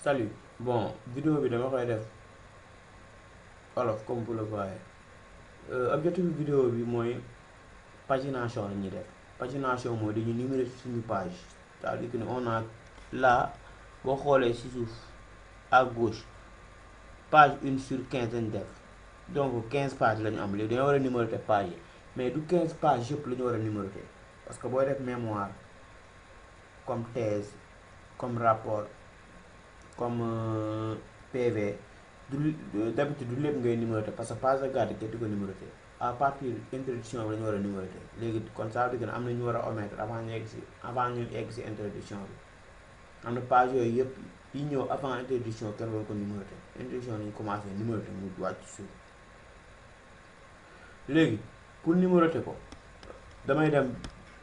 Salut. Bon, vidéo bi dama koy def olof comme vous le voyez. Objectif vidéo bi mooy pagination la ñuy def. Pagination mooy dañuy numérer suñu page. C'est-à-dire que on a là boo xoolee ci suuf à gauche page 1 sur 15 lañ def donc 15 pages la ñu am léegi dañoo war a numéroter page yi mais du 15 pages yëpp la ñu war a numéroter parce que booy def mémoire comme thèse comme rapport comme PV d'habitude du lépp ngay numéroter parce que page de garde kenn du ko numéroter à partir introduction bi la ñu war a numéroter léegi kon ça veut dire que am na ñu war a omettre avant ñu egg si introduction bi am na page yooyu yëpp yi ñëw avant introduction kenn war ko numéroter introduction lañu commencé numéroter mu wàcc suuf léegi pour numéroter ko damay dem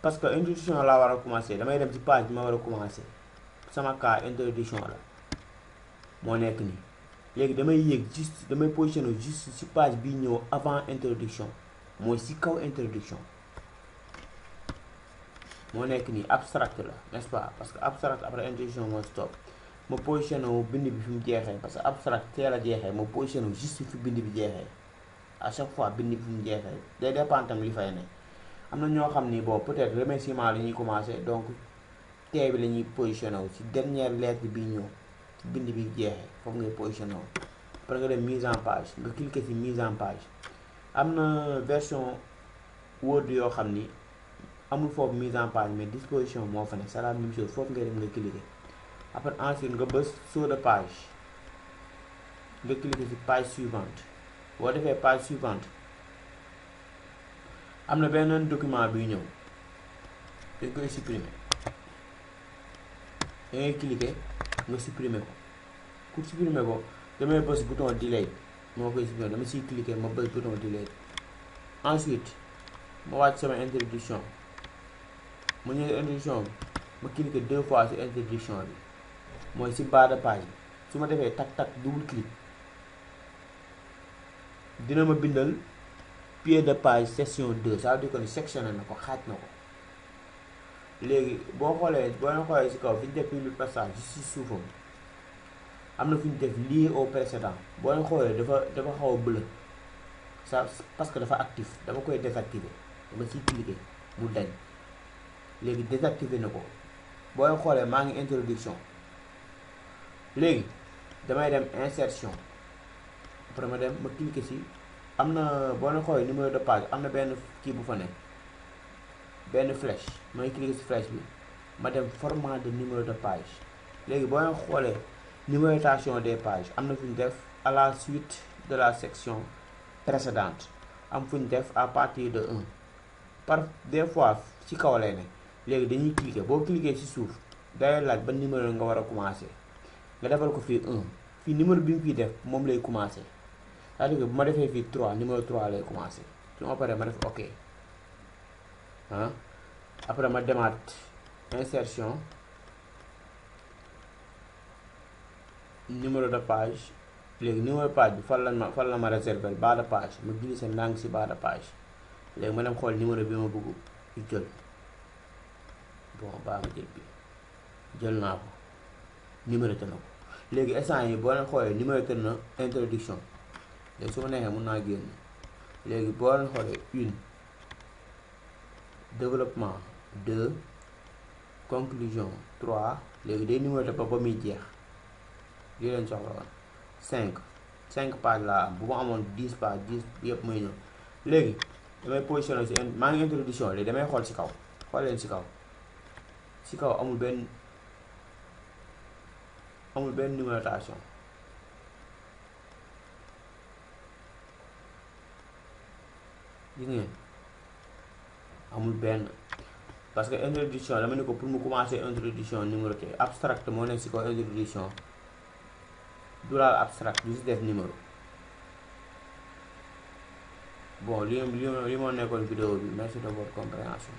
parce que introduction laa war a commencé damay dem ci page bi ma war a commencé sama cas introduction la moo nekk nii léegi damay yéeg juste damay positionné juste ci page bi ñëw avant introduction mooy ci kaw introduction moo nekk nii abstract la n'est-ce pas parce que abstract après introduction mooy stop ma positionné wu bind bi fi mu jeexee parce que abstract teel a jeexee ma positionné wu juste fi bind bi jeexee à chaque fois bind bi fi mu jeexee day dépendre tam li fay ne am na ñoo xam ni bon peut-être remerciement la ñuy commencé donc tee bi la ñuy positionné wu ci dernière lettre bi ñëw ci bind bi jeexee foofu ngay positionné wu après nga dem mise en page nga cliquer ci mise en page am na version Word yoo xam ni amul foofu mise en page mais disposition moo fa ne c'est la même chose foofu ngay dem nga cliquer après ensuite nga bës saut de page nga cliquer ci page suivante boo defee page suivante am na beneen document buy ñëw dañ koy supprimer da ngay cliquer nga supprimer ko pour supprimer ko damay bës bouton delete moo koy supprimer dama siy cliquer ma bës bouton delete ensuite ma wàcc sama introduction ma ñëw introduction bi ma cliquer 2 fois ci introduction bi mooy ci bas de page bi su ma defee tak double clic dina ma bindal pied de page section 2 ça veut dire que ni sectionné na ko xaaj na ko léegi boo xoolee ci kaw fi ñu def public passage ci suufam am na fu ñu def lié au précédent boo leen xoolee dafa xaw a bleu ça parce que dafa actif dama koy désactiver dama ciy cliquer mu dañ léegi désactiver na ko boo leen xoolee maa ngi introduction léegi damay dem insertion après ma dem ma cliquer ci am na boo leen xoolee numéro de page am na benn kii bu fa nekk benn flèche may cliquer ci flèche bi ma dem format de numéro de page léegi boo leen xoolee numérotation des pages am na fu ñu def à la suite de la section précédente am fu ñu def à partir de 1 par des fois ci kaw lay ne léegi dañuy cliquer boo cliquer ci suuf day laaj ba numéro nga war a commencer nga defal ko fii 1 fii numéro bi mu fiy def moom lay commencer c'est-à-dire que bu ma defee fii 3 numéro 3 lay commencer su ma paree ma def ok après ma demaat insertion numéro de page léegi numéro de page bi fan la ma réserver bas de page ma glisser ndànk ci bas de page léegi ma dem xool numéro bi ma bëgg jël bon baa ma jël bi jël naa ko numéroté na ko léegi instant yi boo leen xoolee numéroté na introduction léegi su ma neexee mën naa génn léegi boo leen xoolee 1 développement 2 conclusion 3 léegi day numéroté ba muy jeex lii leen soxla woon 5 pages laa am bu ma amoon 10 pages 10 yëpp muy ñëw léegi damay positionné ci maa ngi introduction léegi damay xool ci kaw xool leen ci kaw amul benn numérotation gis ngeen amul benn parce que introduction dama ne ko pour mu commencer introduction numéroté abstract moo nekk ci kaw introduction du laal abstract du ci def numéro bon li moo nekkoon vidéo bi merci de votre compréhension